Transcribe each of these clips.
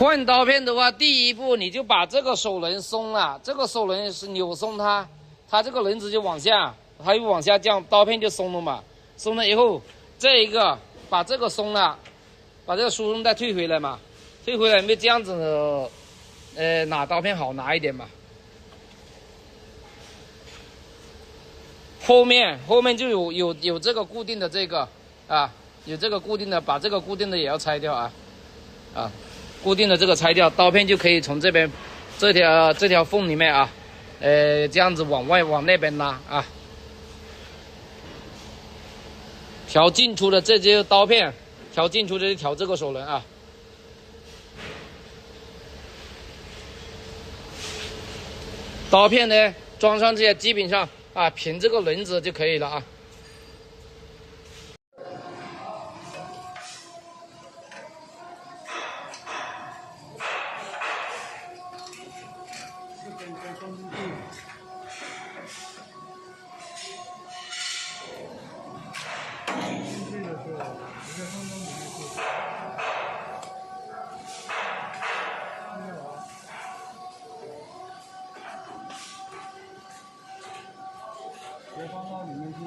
换刀片的话，第一步你就把这个手轮松了，这个手轮是扭松它，它这个轮子就往下，它又往下降，刀片就松了嘛。松了以后，这一个把这个松了，把这个输送带退回来嘛，退回来因为这样子，拿刀片好拿一点嘛。后面就有这个固定的这个啊，有这个固定的，把这个固定的也要拆掉啊，固定的这个拆掉，刀片就可以从这边这条缝里面啊，这样子往那边拉啊。调进出的这些刀片，调进出的就调这个手轮啊。刀片呢装上这些，基本上啊凭这个轮子就可以了啊。别放到里面去。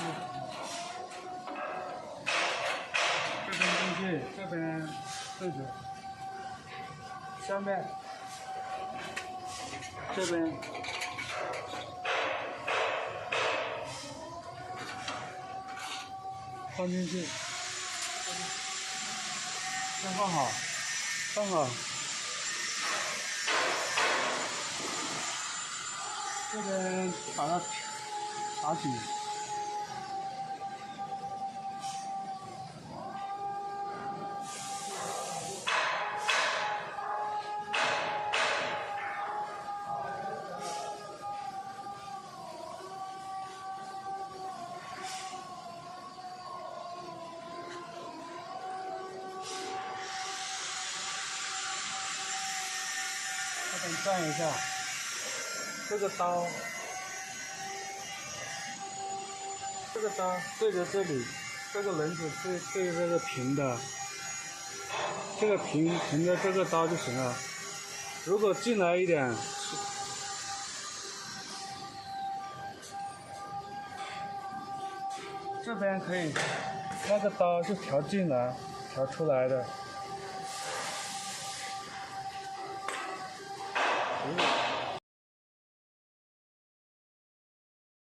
这边进去，这边对准。下面这边放进去，先放好，放好。这边把它打紧。这边转一下，这个刀对着这里，这个轮子对着这个平的，这个平着这个刀就行了。如果进来一点，这边可以，那个刀就调进来，调出来的。